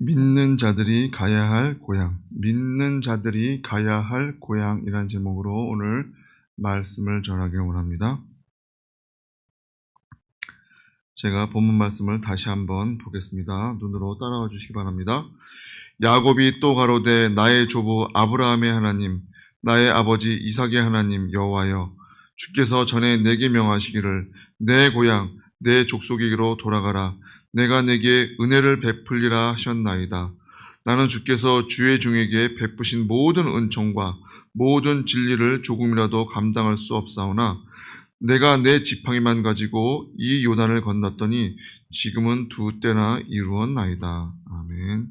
믿는 자들이 가야 할 고향, 믿는 자들이 가야 할 고향이라는 제목으로 오늘 말씀을 전하기 원합니다. 제가 본문 말씀을 다시 한번 보겠습니다. 눈으로 따라와 주시기 바랍니다. 야곱이 또 가로되 나의 조부 아브라함의 하나님, 나의 아버지 이삭의 하나님 여호와여, 주께서 전에 내게 명하시기를 내 고향, 내 족속에게로 돌아가라. 내가 내게 은혜를 베풀리라 하셨나이다. 나는 주께서 주의 종에게 베푸신 모든 은총과 모든 진리를 조금이라도 감당할 수 없사오나 내가 내 지팡이만 가지고 이 요단을 건넜더니 지금은 2때나 이루었나이다. 아멘.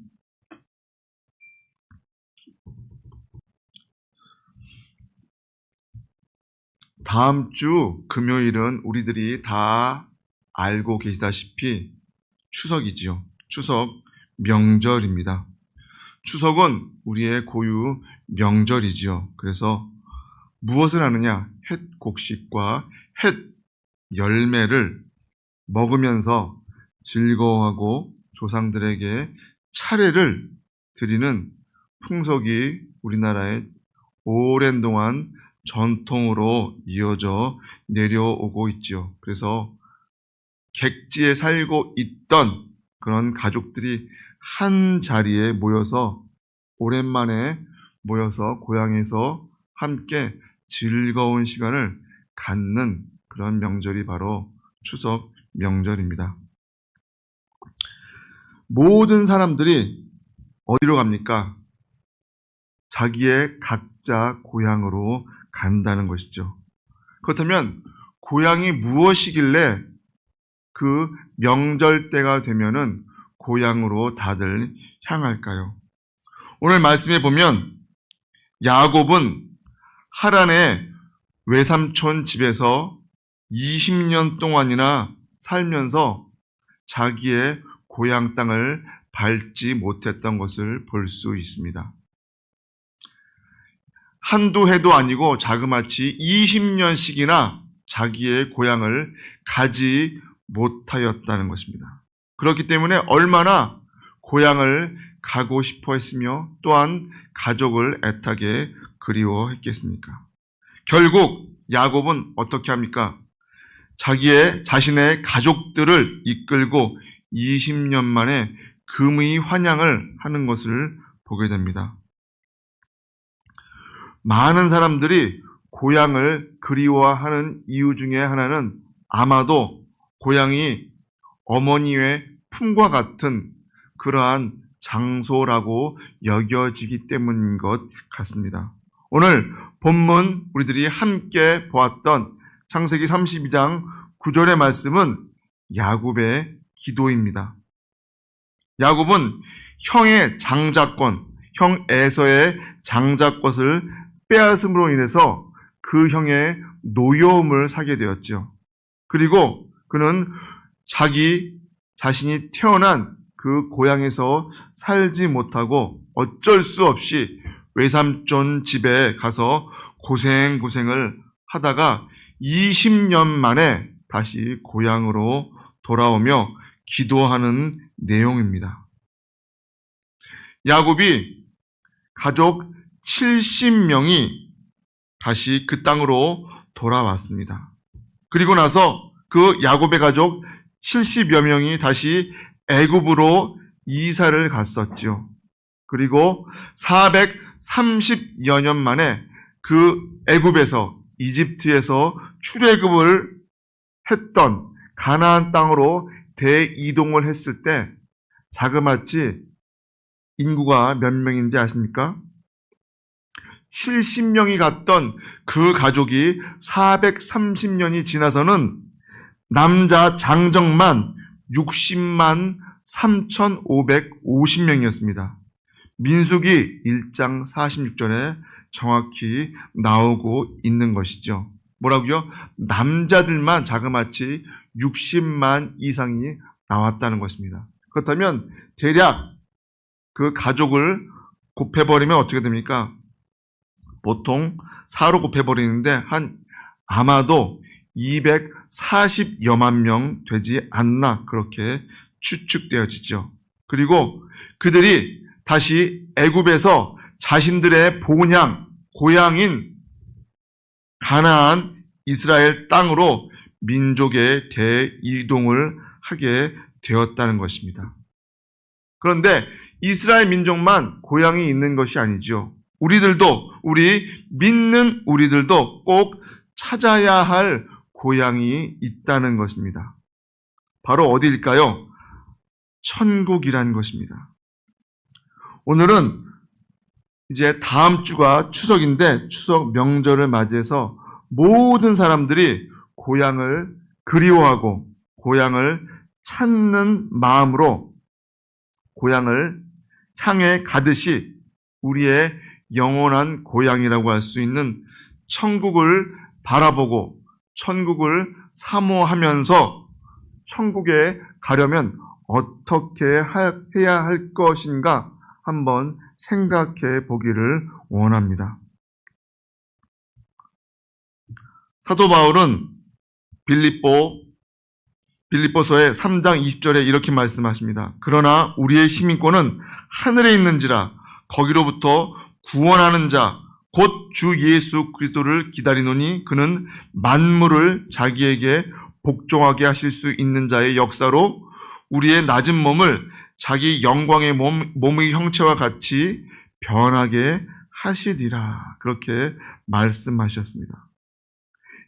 다음 주 금요일은 우리들이 다 알고 계시다시피 추석이지요. 추석 명절입니다. 추석은 우리의 고유 명절이지요. 그래서 무엇을 하느냐? 햇 곡식과 햇 열매를 먹으면서 즐거워하고 조상들에게 차례를 드리는 풍속이 우리나라에 오랜 동안 전통으로 이어져 내려오고 있지요. 그래서 객지에 살고 있던 그런 가족들이 한 자리에 모여서 오랜만에 모여서 고향에서 함께 즐거운 시간을 갖는 그런 명절이 바로 추석 명절입니다. 모든 사람들이 어디로 갑니까? 자기의 각자 고향으로 간다는 것이죠. 그렇다면 고향이 무엇이길래 그 명절 때가 되면은 고향으로 다들 향할까요? 오늘 말씀에 보면 야곱은 하란의 외삼촌 집에서 20년 동안이나 살면서 자기의 고향 땅을 밟지 못했던 것을 볼 수 있습니다. 한두 해도 아니고 자그마치 20년씩이나 자기의 고향을 가지 못하였다는 것입니다. 그렇기 때문에 얼마나 고향을 가고 싶어 했으며 또한 가족을 애타게 그리워했겠습니까? 결국 야곱은 어떻게 합니까? 자신의 가족들을 이끌고 20년 만에 금의 환향을 하는 것을 보게 됩니다. 많은 사람들이 고향을 그리워하는 이유 중에 하나는 아마도 고향이 어머니의 품과 같은 그러한 장소라고 여겨지기 때문인 것 같습니다. 오늘 본문 우리들이 함께 보았던 창세기 32장 9절의 말씀은 야곱의 기도입니다. 야곱은 형의 장자권, 형 에서의 장자권을 빼앗음으로 인해서 그 형의 노여움을 사게 되었죠. 그리고 그는 자신이 태어난 그 고향에서 살지 못하고 어쩔 수 없이 외삼촌 집에 가서 고생을 하다가 20년 만에 다시 고향으로 돌아오며 기도하는 내용입니다. 야곱이 가족 70명이 다시 그 땅으로 돌아왔습니다. 그리고 나서 그 야곱의 가족 70여 명이 다시 애굽으로 이사를 갔었죠. 그리고 430여 년 만에 그 애굽에서 이집트에서 출애굽을 했던 가나안 땅으로 대이동을 했을 때 자그마치 인구가 몇 명인지 아십니까? 70명이 갔던 그 가족이 430년이 지나서는 남자 장정만 60만 3,550명이었습니다. 민수기 1장 46절에 정확히 나오고 있는 것이죠. 뭐라고요? 남자들만 자그마치 60만 이상이 나왔다는 것입니다. 그렇다면 대략 그 가족을 곱해버리면 어떻게 됩니까? 보통 4로 곱해버리는데 아마도 240여만 명 되지 않나 그렇게 추측되어지죠. 그리고 그들이 다시 애굽에서 자신들의 본향, 고향인 가나안 이스라엘 땅으로 민족의 대이동을 하게 되었다는 것입니다. 그런데 이스라엘 민족만 고향이 있는 것이 아니죠. 우리 믿는 우리들도 꼭 찾아야 할 고향이 있다는 것입니다. 바로 어디일까요? 천국이라는 것입니다. 오늘은 이제 다음 주가 추석인데 추석 명절을 맞이해서 모든 사람들이 고향을 그리워하고 고향을 찾는 마음으로 고향을 향해 가듯이 우리의 영원한 고향이라고 할 수 있는 천국을 바라보고 천국을 사모하면서 천국에 가려면 어떻게 해야 할 것인가 한번 생각해 보기를 원합니다. 사도 바울은 빌립보서의 3장 20절에 이렇게 말씀하십니다. 그러나 우리의 시민권은 하늘에 있는지라 거기로부터 구원하는 자 곧 주 예수 그리스도를 기다리노니 그는 만물을 자기에게 복종하게 하실 수 있는 자의 역사로 우리의 낮은 몸을 자기 영광의 몸의 형체와 같이 변하게 하시리라. 그렇게 말씀하셨습니다.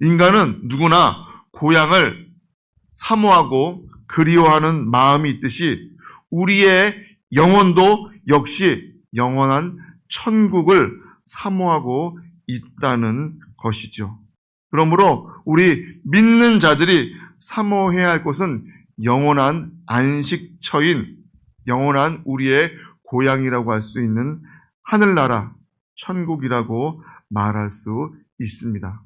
인간은 누구나 고향을 사모하고 그리워하는 마음이 있듯이 우리의 영혼도 역시 영원한 천국을 사모하고 있다는 것이죠. 그러므로 우리 믿는 자들이 사모해야 할 곳은 영원한 안식처인 영원한 우리의 고향이라고 할 수 있는 하늘나라, 천국이라고 말할 수 있습니다.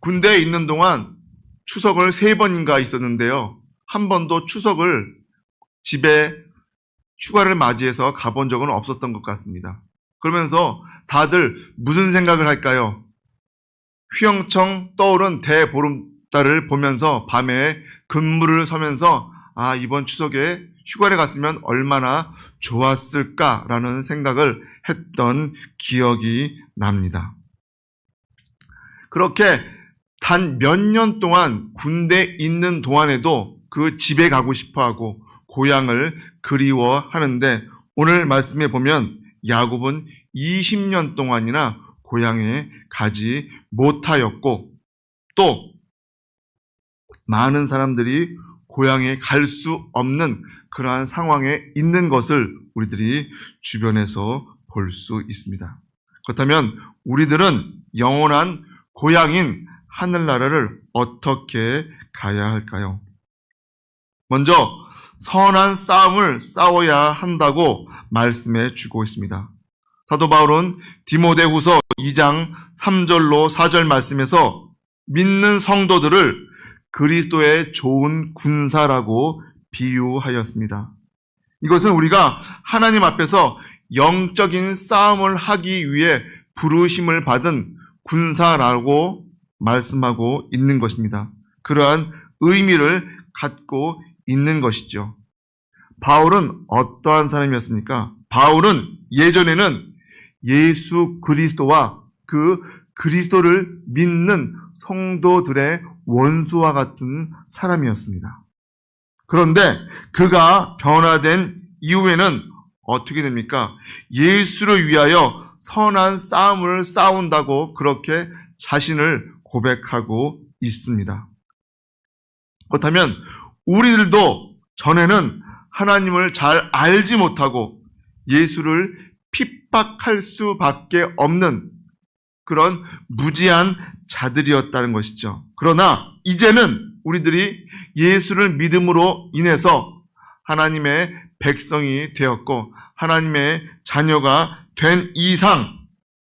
군대에 있는 동안 추석을 3번인가 있었는데요. 한 번도 추석을 집에 휴가를 맞이해서 가본 적은 없었던 것 같습니다. 그러면서 다들 무슨 생각을 할까요? 휘영청 떠오른 대보름달을 보면서 밤에 근무를 서면서 이번 추석에 휴가를 갔으면 얼마나 좋았을까라는 생각을 했던 기억이 납니다. 그렇게 단 몇 년 동안 군대에 있는 동안에도 그 집에 가고 싶어하고 고향을 그리워하는데 오늘 말씀에 보면 야곱은 20년 동안이나 고향에 가지 못하였고 또 많은 사람들이 고향에 갈 수 없는 그러한 상황에 있는 것을 우리들이 주변에서 볼 수 있습니다. 그렇다면 우리들은 영원한 고향인 하늘나라를 어떻게 가야 할까요? 먼저 선한 싸움을 싸워야 한다고 말씀해 주고 있습니다. 사도 바울은 디모데후서 2장 3절로 4절 말씀에서 믿는 성도들을 그리스도의 좋은 군사라고 비유하였습니다. 이것은 우리가 하나님 앞에서 영적인 싸움을 하기 위해 부르심을 받은 군사라고 말씀하고 있는 것입니다. 그러한 의미를 갖고 있는 것이죠. 바울은 어떠한 사람이었습니까? 바울은 예전에는 예수 그리스도와 그 그리스도를 믿는 성도들의 원수와 같은 사람이었습니다. 그런데 그가 변화된 이후에는 어떻게 됩니까? 예수를 위하여 선한 싸움을 싸운다고 그렇게 자신을 고백하고 있습니다. 그렇다면 우리들도 전에는 하나님을 잘 알지 못하고 예수를 핍박할 수밖에 없는 그런 무지한 자들이었다는 것이죠. 그러나 이제는 우리들이 예수를 믿음으로 인해서 하나님의 백성이 되었고 하나님의 자녀가 된 이상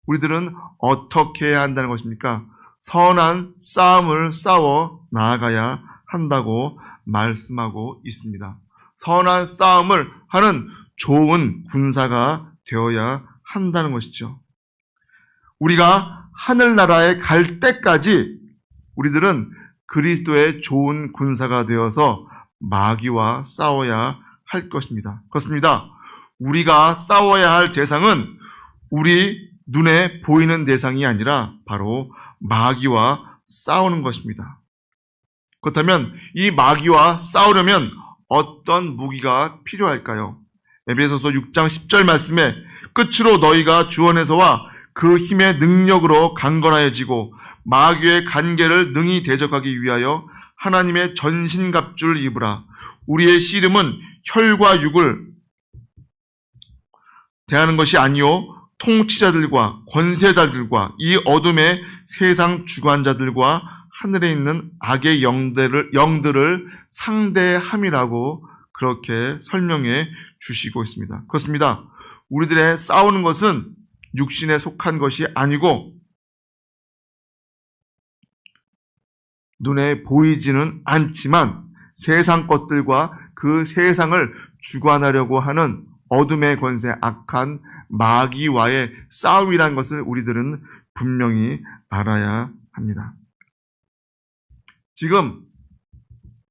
우리들은 어떻게 해야 한다는 것입니까? 선한 싸움을 싸워 나아가야 한다고 말씀하고 있습니다. 선한 싸움을 하는 좋은 군사가 되어야 한다는 것이죠. 우리가 하늘나라에 갈 때까지 우리들은 그리스도의 좋은 군사가 되어서 마귀와 싸워야 할 것입니다. 그렇습니다. 우리가 싸워야 할 대상은 우리 눈에 보이는 대상이 아니라 바로 마귀와 싸우는 것입니다. 그렇다면 이 마귀와 싸우려면 어떤 무기가 필요할까요? 에베소서 6장 10절 말씀에 끝으로 너희가 주 안에서와 그 힘의 능력으로 강건하여지고 마귀의 간계를 능히 대적하기 위하여 하나님의 전신갑주를 입으라. 우리의 씨름은 혈과 육을 대하는 것이 아니요 통치자들과 권세자들과 이 어둠의 세상 주관자들과 하늘에 있는 악의 영들을 상대함이라고 그렇게 설명해 주시고 있습니다. 그렇습니다. 우리들의 싸우는 것은 육신에 속한 것이 아니고 눈에 보이지는 않지만 세상 것들과 그 세상을 주관하려고 하는 어둠의 권세, 악한 마귀와의 싸움이라는 것을 우리들은 분명히 알아야 합니다. 지금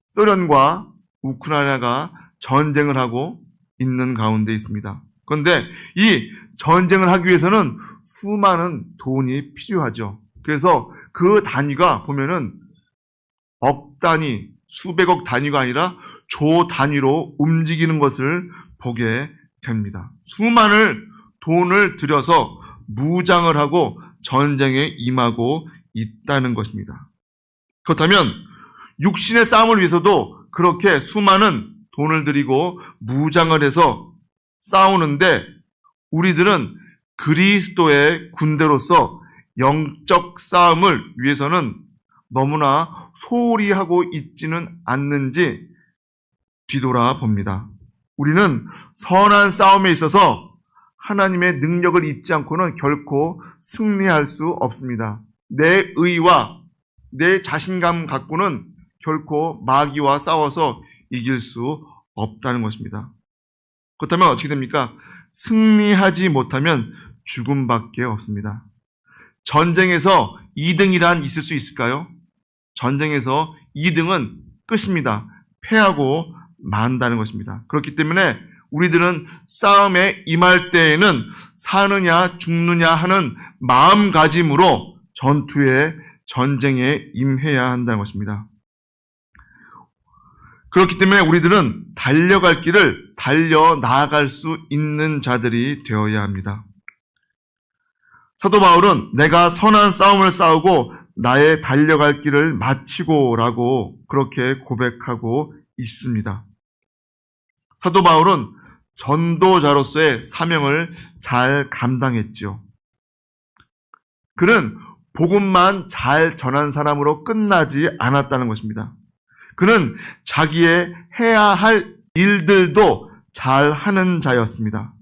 소련과 우크라이나가 전쟁을 하고 있는 가운데 있습니다. 그런데 이 전쟁을 하기 위해서는 수많은 돈이 필요하죠. 그래서 그 단위가 보면은 억 단위, 수백억 단위가 아니라 조 단위로 움직이는 것을 보게 됩니다. 수많은 돈을 들여서 무장을 하고 전쟁에 임하고 있다는 것입니다. 그렇다면 육신의 싸움을 위해서도 그렇게 수많은 돈을 들이고 무장을 해서 싸우는데 우리들은 그리스도의 군대로서 영적 싸움을 위해서는 너무나 소홀히 하고 있지는 않는지 뒤돌아 봅니다. 우리는 선한 싸움에 있어서 하나님의 능력을 입지 않고는 결코 승리할 수 없습니다. 내 의와 내 자신감 갖고는 결코 마귀와 싸워서 이길 수 없다는 것입니다. 그렇다면 어떻게 됩니까? 승리하지 못하면 죽음밖에 없습니다. 전쟁에서 2등이란 있을 수 있을까요? 전쟁에서 2등은 끝입니다. 패하고 만다는 것입니다. 그렇기 때문에 우리들은 싸움에 임할 때에는 사느냐 죽느냐 하는 마음가짐으로 전쟁에 임해야 한다는 것입니다. 그렇기 때문에 우리들은 달려갈 길을 달려 나아갈 수 있는 자들이 되어야 합니다. 사도 바울은 내가 선한 싸움을 싸우고 나의 달려갈 길을 마치고 라고 그렇게 고백하고 있습니다. 사도 바울은 전도자로서의 사명을 잘 감당했죠. 그는 복음만 잘 전한 사람으로 끝나지 않았다는 것입니다. 그는 자기의 해야 할 일들도 잘 하는 자였습니다.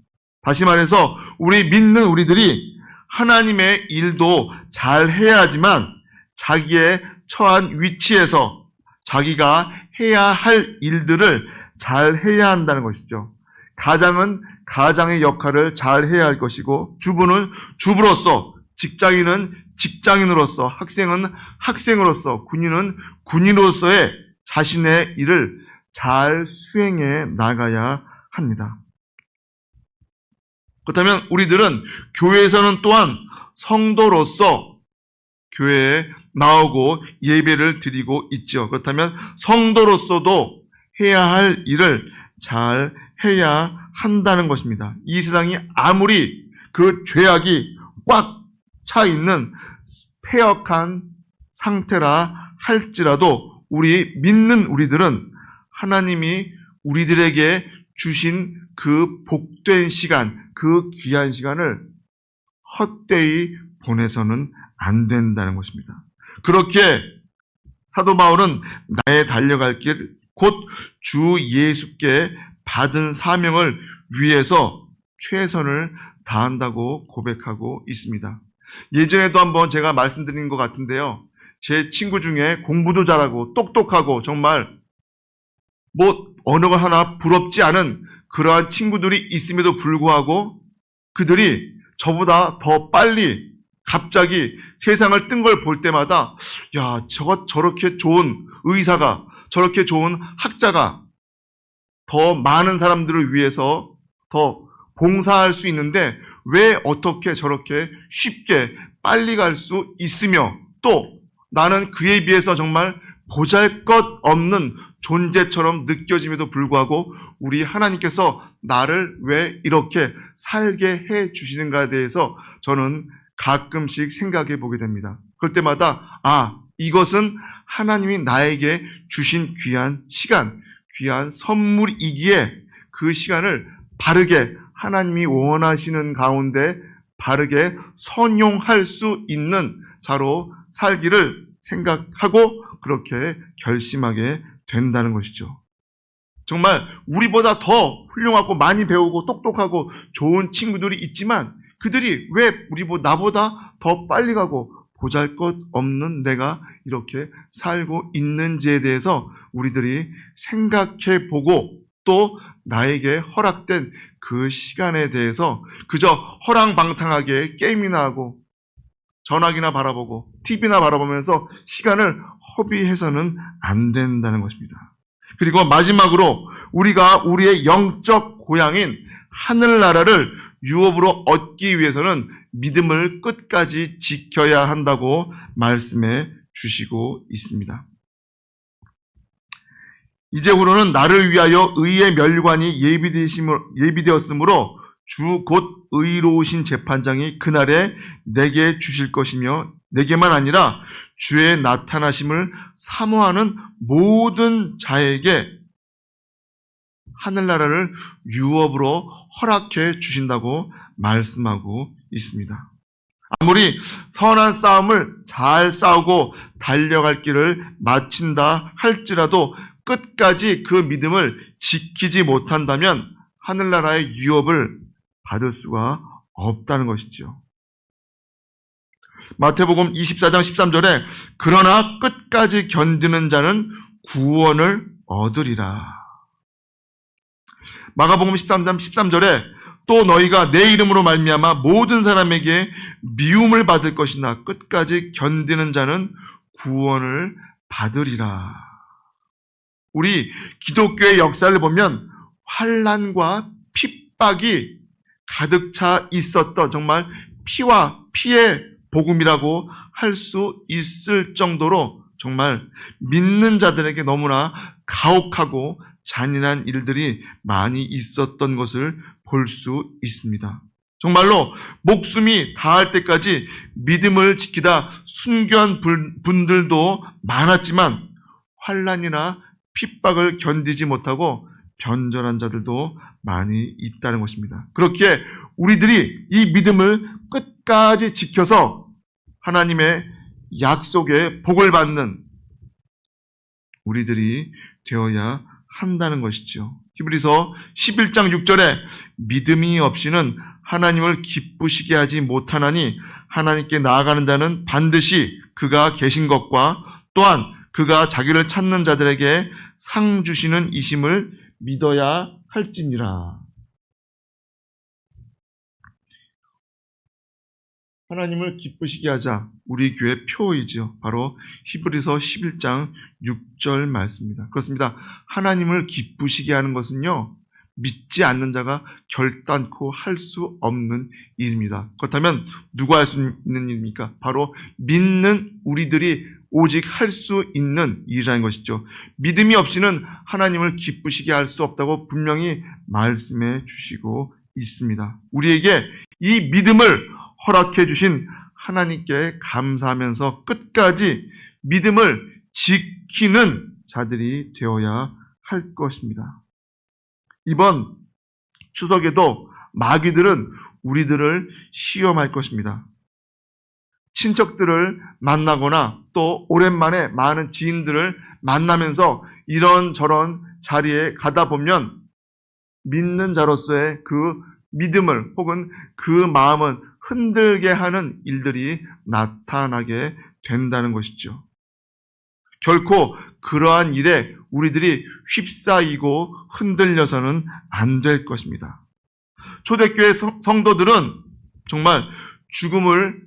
다시 말해서 우리 믿는 우리들이 하나님의 일도 잘 해야 하지만 자기의 처한 위치에서 자기가 해야 할 일들을 잘 해야 한다는 것이죠. 가장은 가장의 역할을 잘 해야 할 것이고 주부는 주부로서, 직장인은 직장인으로서, 학생은 학생으로서, 군인은 군인으로서의 자신의 일을 잘 수행해 나가야 합니다. 그렇다면 우리들은 교회에서는 또한 성도로서 교회에 나오고 예배를 드리고 있죠. 그렇다면 성도로서도 해야 할 일을 잘 해야 한다는 것입니다. 이 세상이 아무리 그 죄악이 꽉 차 있는 폐역한 상태라 할지라도 우리 믿는 우리들은 하나님이 우리들에게 주신 그 복된 시간, 그 귀한 시간을 헛되이 보내서는 안 된다는 것입니다. 그렇게 사도 바울은 나의 달려갈 길, 곧 주 예수께 받은 사명을 위해서 최선을 다한다고 고백하고 있습니다. 예전에도 한번 제가 말씀드린 것 같은데요. 제 친구 중에 공부도 잘하고 똑똑하고 정말 언어가 하나 부럽지 않은 그러한 친구들이 있음에도 불구하고 그들이 저보다 더 빨리 갑자기 세상을 뜬 걸 볼 때마다 저렇게 좋은 의사가, 저렇게 좋은 학자가 더 많은 사람들을 위해서 더 봉사할 수 있는데 왜 어떻게 저렇게 쉽게 빨리 갈 수 있으며 또 나는 그에 비해서 정말 보잘것없는 존재처럼 느껴짐에도 불구하고 우리 하나님께서 나를 왜 이렇게 살게 해 주시는가에 대해서 저는 가끔씩 생각해 보게 됩니다. 그럴 때마다 이것은 하나님이 나에게 주신 귀한 시간, 귀한 선물이기에 그 시간을 바르게 하나님이 원하시는 가운데 바르게 선용할 수 있는 자로 살기를 생각하고 그렇게 결심하게 된다는 것이죠. 정말 우리보다 더 훌륭하고 많이 배우고 똑똑하고 좋은 친구들이 있지만 그들이 왜 나보다 더 빨리 가고 보잘것없는 내가 이렇게 살고 있는지에 대해서 우리들이 생각해 보고 또 나에게 허락된 그 시간에 대해서 그저 허랑방탕하게 게임이나 하고 전화기나 바라보고 TV나 바라보면서 시간을 허비해서는 안 된다는 것입니다. 그리고 마지막으로 우리가 우리의 영적 고향인 하늘나라를 유업으로 얻기 위해서는 믿음을 끝까지 지켜야 한다고 말씀해 주시고 있습니다. 이제후로는 나를 위하여 의의 멸관이 예비되었으므로 주 곧 의로우신 재판장이 그날에 내게 주실 것이며 내게만 아니라 주의 나타나심을 사모하는 모든 자에게 하늘나라를 유업으로 허락해 주신다고 말씀하고 있습니다. 아무리 선한 싸움을 잘 싸우고 달려갈 길을 마친다 할지라도 끝까지 그 믿음을 지키지 못한다면 하늘나라의 유업을 받을 수가 없다는 것이죠. 마태복음 24장 13절에 그러나 끝까지 견디는 자는 구원을 얻으리라. 마가복음 13장 13절에 또 너희가 내 이름으로 말미암아 모든 사람에게 미움을 받을 것이나 끝까지 견디는 자는 구원을 받으리라. 우리 기독교의 역사를 보면 환난과 핍박이 가득 차 있었던 정말 피와 피의 복음이라고 할 수 있을 정도로 정말 믿는 자들에게 너무나 가혹하고 잔인한 일들이 많이 있었던 것을 볼 수 있습니다. 정말로 목숨이 다할 때까지 믿음을 지키다 순교한 분들도 많았지만 환난이나 핍박을 견디지 못하고 변절한 자들도 많이 있다는 것입니다. 그렇기에 우리들이 이 믿음을 끝까지 지켜서 하나님의 약속의 복을 받는 우리들이 되어야 한다는 것이죠. 히브리서 11장 6절에 믿음이 없이는 하나님을 기쁘시게 하지 못하나니 하나님께 나아가는 자는 반드시 그가 계신 것과 또한 그가 자기를 찾는 자들에게 상 주시는 이심을 믿어야 할지니라. 하나님을 기쁘시게 하자 우리 교회 표이죠. 바로 히브리서 11장 6절 말씀입니다. 그렇습니다. 하나님을 기쁘시게 하는 것은요, 믿지 않는 자가 결단코 할 수 없는 일입니다. 그렇다면 누가 할 수 있는 일입니까? 바로 믿는 우리들이 오직 할 수 있는 일이라는 것이죠. 믿음이 없이는 하나님을 기쁘시게 할 수 없다고 분명히 말씀해 주시고 있습니다. 우리에게 이 믿음을 허락해 주신 하나님께 감사하면서 끝까지 믿음을 지키는 자들이 되어야 할 것입니다. 이번 추석에도 마귀들은 우리들을 시험할 것입니다. 친척들을 만나거나 또 오랜만에 많은 지인들을 만나면서 이런저런 자리에 가다 보면 믿는 자로서의 그 믿음을 혹은 그 마음은 흔들게 하는 일들이 나타나게 된다는 것이죠. 결코 그러한 일에 우리들이 휩싸이고 흔들려서는 안 될 것입니다. 초대교회 성도들은 정말 죽음을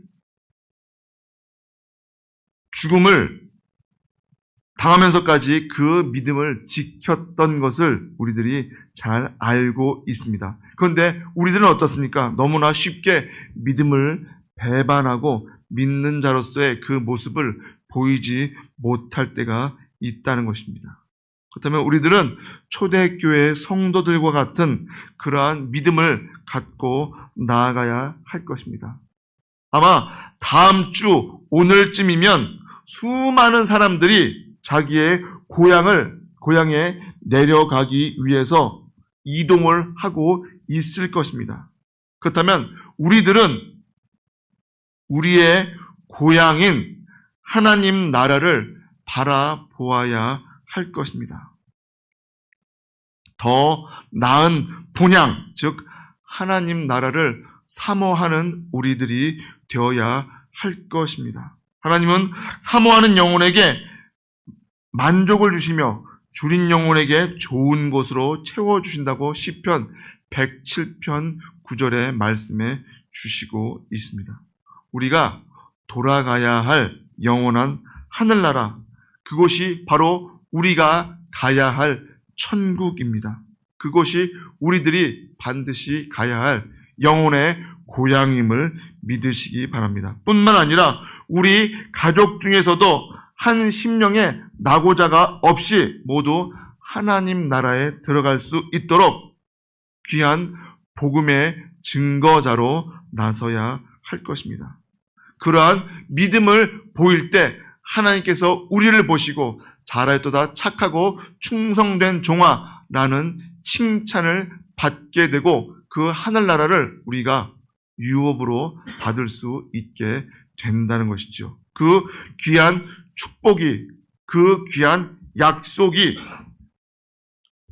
당하면서까지 그 믿음을 지켰던 것을 우리들이 잘 알고 있습니다. 그런데 우리들은 어떻습니까? 너무나 쉽게 믿음을 배반하고 믿는 자로서의 그 모습을 보이지 못할 때가 있다는 것입니다. 그렇다면 우리들은 초대교회 성도들과 같은 그러한 믿음을 갖고 나아가야 할 것입니다. 아마 다음 주 오늘쯤이면 수많은 사람들이 자기의 고향에 내려가기 위해서 이동을 하고 있을 것입니다. 그렇다면 우리들은 우리의 고향인 하나님 나라를 바라보아야 할 것입니다. 더 나은 본향, 즉 하나님 나라를 사모하는 우리들이 되어야 할 것입니다. 하나님은 사모하는 영혼에게 만족을 주시며 줄인 영혼에게 좋은 곳으로 채워주신다고 시편 107편 9절의 말씀에 주시고 있습니다. 우리가 돌아가야 할 영원한 하늘나라, 그곳이 바로 우리가 가야 할 천국입니다. 그곳이 우리들이 반드시 가야 할 영혼의 고향임을 믿으시기 바랍니다. 뿐만 아니라 우리 가족 중에서도 한 심령의 낙오자가 없이 모두 하나님 나라에 들어갈 수 있도록 귀한 복음의 증거자로 나서야 할 것입니다. 그러한 믿음을 보일 때 하나님께서 우리를 보시고 잘하였도다 착하고 충성된 종아라는 칭찬을 받게 되고 그 하늘나라를 우리가 유업으로 받을 수 있게 된다는 것이죠. 그 귀한 축복이, 그 귀한 약속이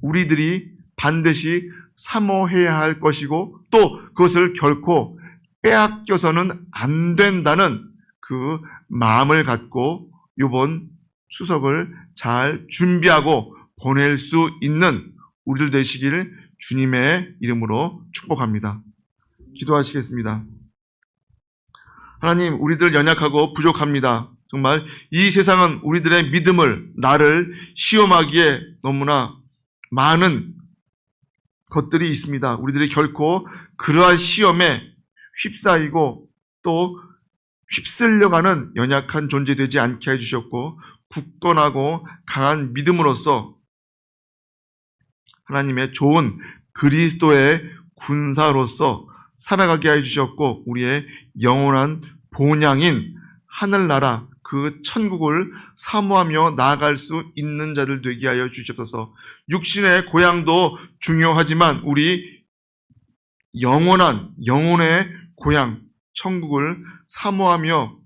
우리들이 반드시 사모해야 할 것이고 또 그것을 결코 빼앗겨서는 안 된다는 그 마음을 갖고 이번 추석을 잘 준비하고 보낼 수 있는 우리들 되시기를 주님의 이름으로 축복합니다. 기도하시겠습니다. 하나님, 우리들 연약하고 부족합니다. 정말 이 세상은 우리들의 믿음을, 나를 시험하기에 너무나 많은 것들이 있습니다. 우리들이 결코 그러한 시험에 휩싸이고 또 휩쓸려가는 연약한 존재 되지 않게 해주셨고 굳건하고 강한 믿음으로써 하나님의 좋은 그리스도의 군사로서 살아가게 해주셨고 우리의 영원한 본향인 하늘나라 그 천국을 사모하며 나아갈 수 있는 자들 되게 하여 주시옵소서. 육신의 고향도 중요하지만 우리 영혼의 고향 천국을 사모하며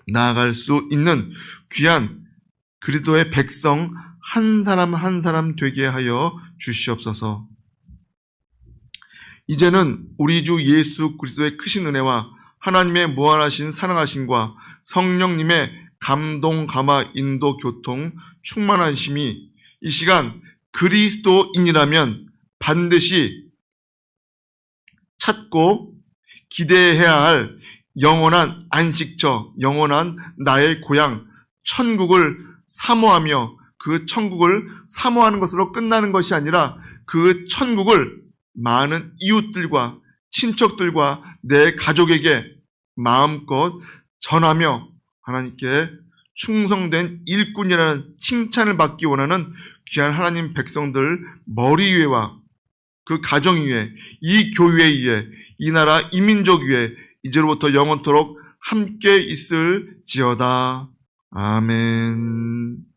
나아갈 수 있는 귀한 그리스도의 백성 한 사람 한 사람 되게 하여 주시옵소서. 이제는 우리 주 예수 그리스도의 크신 은혜와 하나님의 무한하신 사랑하심과 성령님의 감동, 감화, 인도, 교통, 충만하심이 이 시간 그리스도인이라면 반드시 찾고 기대해야 할 영원한 안식처, 영원한 나의 고향, 천국을 사모하며 그 천국을 사모하는 것으로 끝나는 것이 아니라 그 천국을 많은 이웃들과 친척들과 내 가족에게 마음껏 전하며 하나님께 충성된 일꾼이라는 칭찬을 받기 원하는 귀한 하나님 백성들 머리 위에와 그 가정 위에, 이 교회 위에, 이 나라 이민족 위에 이제로부터 영원토록 함께 있을지어다. 아멘.